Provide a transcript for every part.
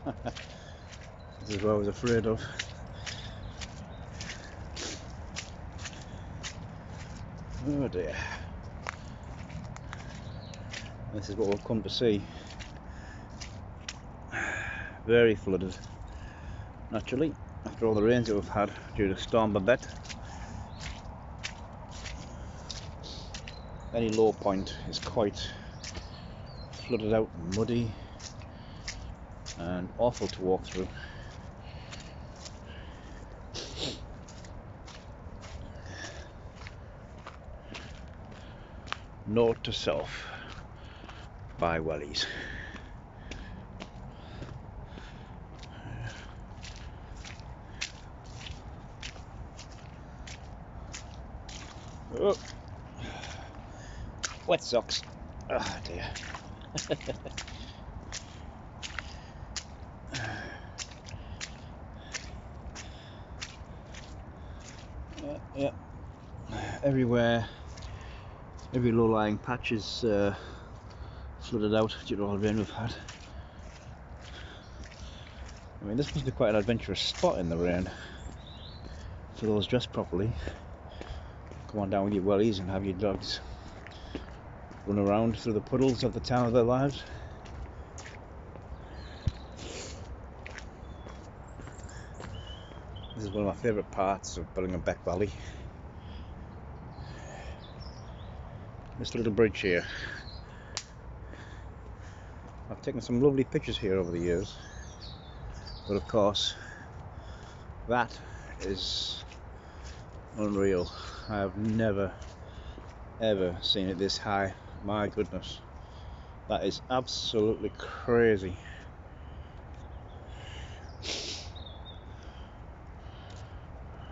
This is what I was afraid of. Oh dear. This is what we've come to see. Very flooded, naturally, after all the rains that we've had due to Storm Babet. Any low point is quite flooded out, muddy and awful to walk through. Note to self: buy wellies. Oh, wet socks. Oh dear. Yeah. Everywhere, every low-lying patch is flooded out due to all the rain we've had. I mean, this must be quite an adventurous spot in the rain for those dressed properly. Come on down with your wellies and have your dogs run around through the puddles of the time of their lives. This is one of my favourite parts of Billingham Beck Valley. This little bridge here. I've taken some lovely pictures here over the years, but of course that is unreal. I have never ever seen it this high. My goodness, that is absolutely crazy.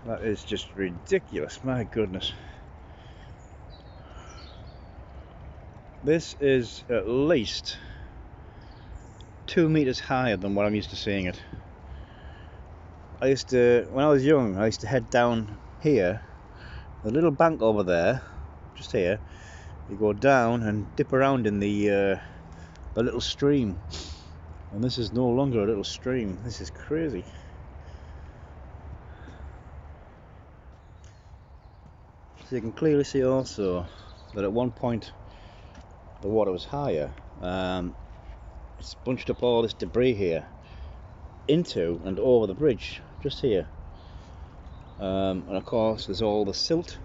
That is just ridiculous, my goodness. This is at least 2 meters higher than what I'm used to seeing it. When I was young, I used to head down here, the little bank over there, just here. You go down and dip around in the little stream, and this is no longer a little stream. This is crazy. So you can clearly see also that at one point the water was higher. It's bunched up all this debris here into and over the bridge, just here. And of course there's all the silt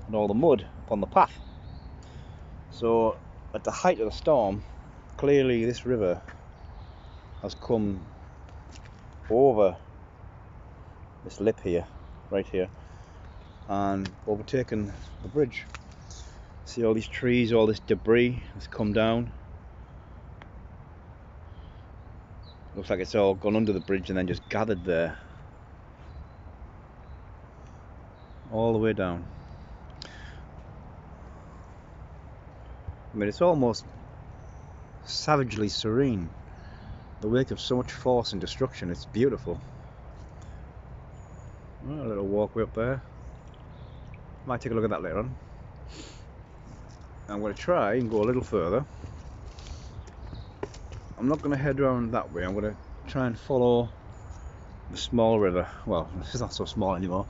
and all the mud upon the path. So at the height of the storm, clearly this river has come over this lip here, right here, and overtaken the bridge. See all these trees, all this debris has come down. Looks like it's all gone under the bridge and then just gathered there, all the way down. I mean, it's almost savagely serene, the wake of so much force and destruction. It's beautiful. Well, a little walkway up there. Might take a look at that later on. I'm going to try and go a little further. I'm not going to head around that way. I'm going to try and follow the small river. Well, it's not so small anymore.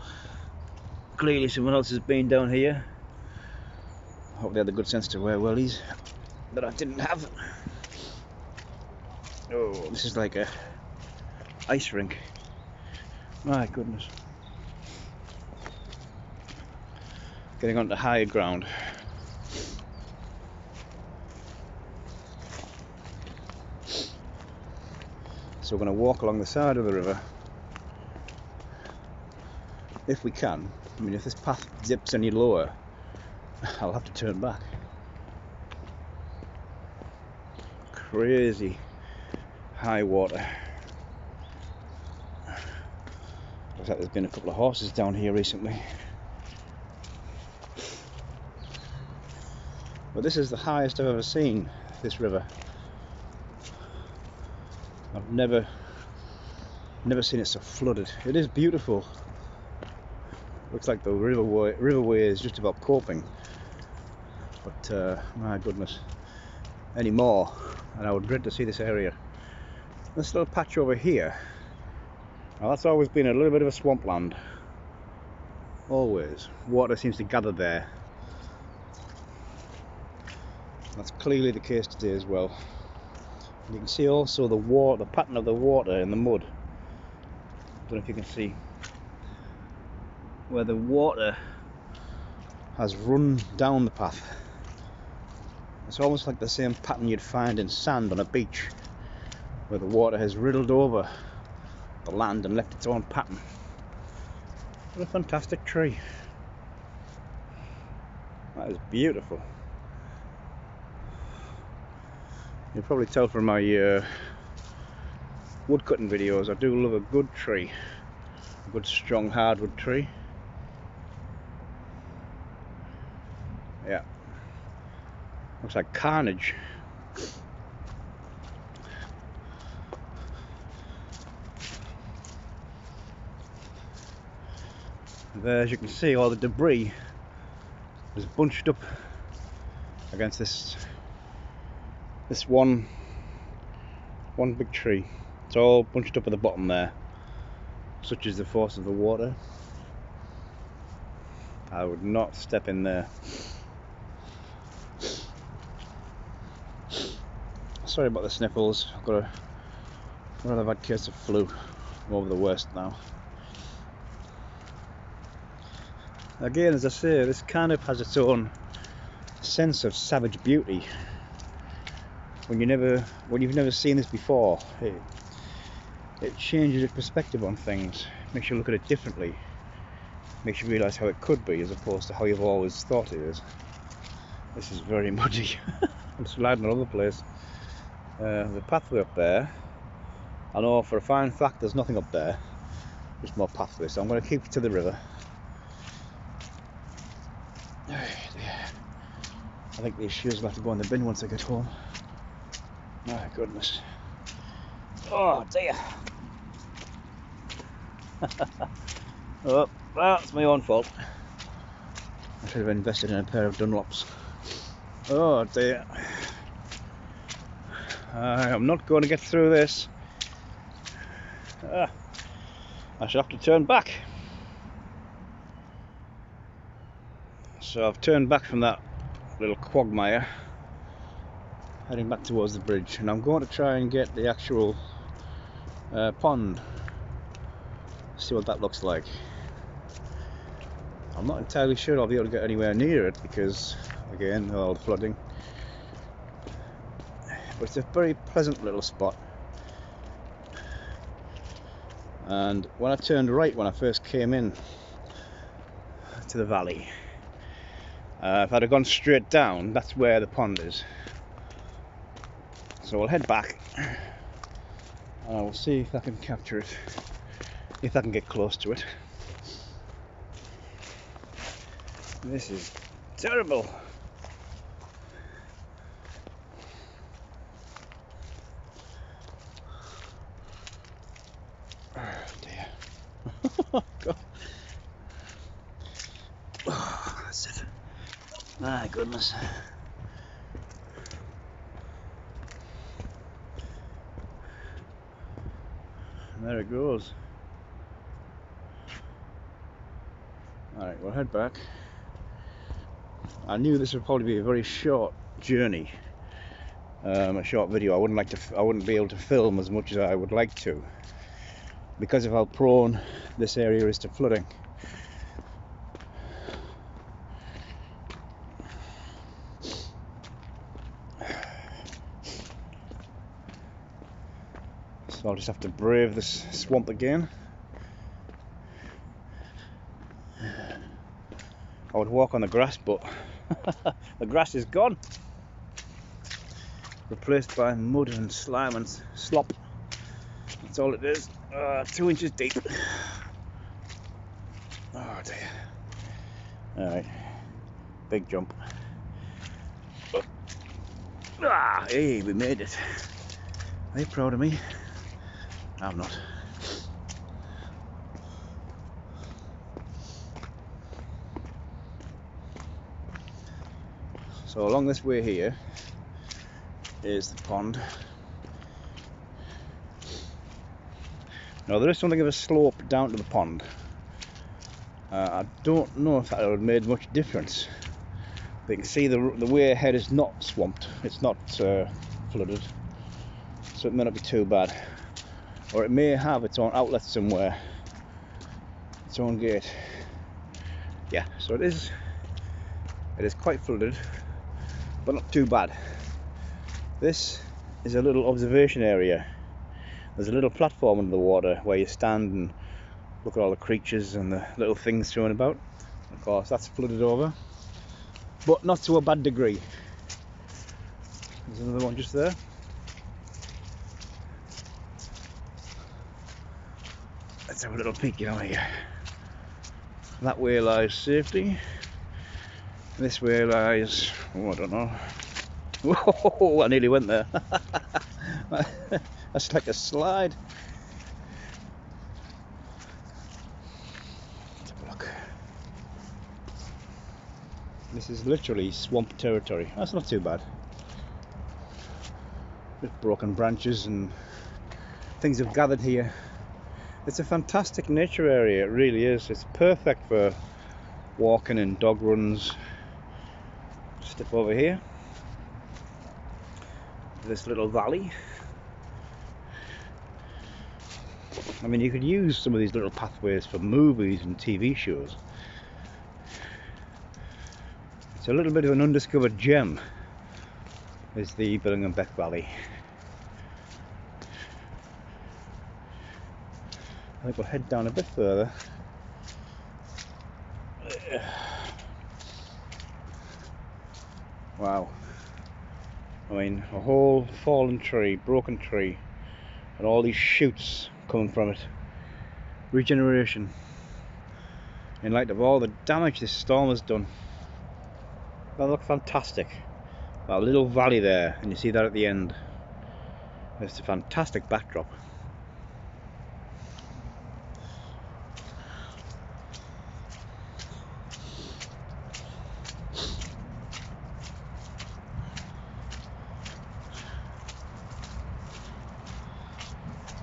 Clearly someone else has been down here. I hope they had the good sense to wear wellies that I didn't have. Oh, this is like a ice rink. My goodness. Getting onto higher ground. So we're going to walk along the side of the river, if we can. I mean, if this path dips any lower, I'll have to turn back. Crazy high water. Looks like there's been a couple of horses down here recently. But this is the highest I've ever seen this river. I've never seen it so flooded. It is beautiful. Looks like the riverway is just about coping. But my goodness, any more and I would dread to see this area This little patch over here, now that's always been a little bit of a swampland. Always. Water seems to gather there. That's clearly the case today as well. And you can see also the pattern of the water in the mud. I don't know if you can see where the water has run down the path. It's almost like the same pattern you'd find in sand on a beach, where the water has riddled over the land and left its own pattern. What a fantastic tree. That is beautiful. You'll probably tell from my wood cutting videos, I do love a good tree, a good strong hardwood tree. Yeah, looks like carnage. There, as you can see, all the debris is bunched up against this one big tree. It's all bunched up at the bottom there. Such is the force of the water. I would not step in there. Sorry about the sniffles. I've got a rather bad case of flu. I'm over the worst now. Again, as I say, this kind of has its own sense of savage beauty. When you've never seen this before, it changes your perspective on things, makes you look at it differently, makes you realise how it could be as opposed to how you've always thought it is. This is very muddy. I'm sliding all over the place. The pathway up there, I know for a fine fact there's nothing up there, just more pathway, so I'm going to keep to the river. I think these shoes will have to go in the bin once I get home. My goodness. Oh dear. Oh, well, it's my own fault. I should have invested in a pair of Dunlops. Oh dear. I am not going to get through this. I shall have to turn back. So I've turned back from that little quagmire, heading back towards the bridge, and I'm going to try and get the actual pond, see what that looks like. I'm not entirely sure I'll be able to get anywhere near it because, again, all the flooding. But it's a very pleasant little spot. And when I turned right when I first came in to the valley, if I'd have gone straight down, that's where the pond is. So I'll head back and I will see if I can capture it, if I can get close to it. This is terrible. Oh dear. Oh God. Oh, that's it. My goodness. And there it goes. Alright, we'll head back. I knew this would probably be a very short journey, a short video. I wouldn't be able to film as much as I would like to because of how prone this area is to flooding. So I'll just have to brave this swamp again. I would walk on the grass, but the grass is gone, replaced by mud and slime and slop. That's all it is. 2 inches deep. Oh dear. Alright, big jump. Hey, we made it. Are you proud of me? I'm not. So along this way here is the pond. Now there is something of a slope down to the pond. I don't know if that would have made much difference. But you can see the way ahead is not swamped, it's not flooded, so it may not be too bad. Or it may have its own outlet somewhere, its own gate. Yeah, so it is quite flooded, but not too bad. This is a little observation area. There's a little platform under the water where you stand and look at all the creatures and the little things thrown about. Of course, that's flooded over, but not to a bad degree. There's another one just there. Let's have a little peek in here. That way lies safety. This way lies, oh, I don't know. Whoa, I nearly went there. That's like a slide. Let's have a look. This is literally swamp territory. That's not too bad. Just broken branches and things have gathered here. It's a fantastic nature area, it really is. It's perfect for walking and dog runs. Step over here. This little valley. I mean, you could use some of these little pathways for movies and TV shows. It's a little bit of an undiscovered gem, is the Billingham Beck Valley. I think we'll head down a bit further. Wow. I mean, a whole fallen tree, broken tree, and all these shoots coming from it. Regeneration. In light of all the damage this storm has done. That looks fantastic. That little valley there, and you see that at the end. It's a fantastic backdrop.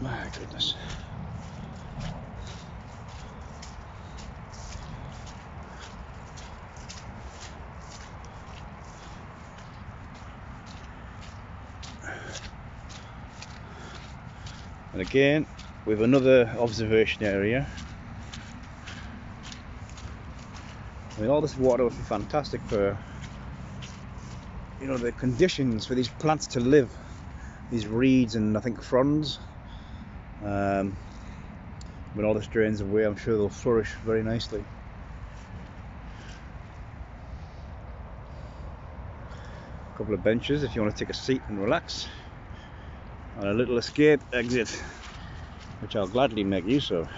My goodness. And again, we have another observation area. I mean, all this water would be fantastic for, you know, the conditions for these plants to live. These reeds and I think fronds. When all this drains away, I'm sure they'll flourish very nicely. A couple of benches if you want to take a seat and relax. And a little escape exit, which I'll gladly make use of.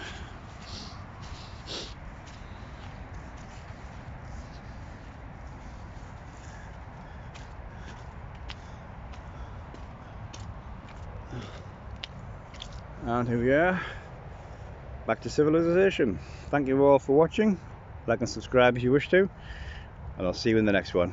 And here we are, back to civilization. Thank you all for watching. Like and subscribe if you wish to, and I'll see you in the next one.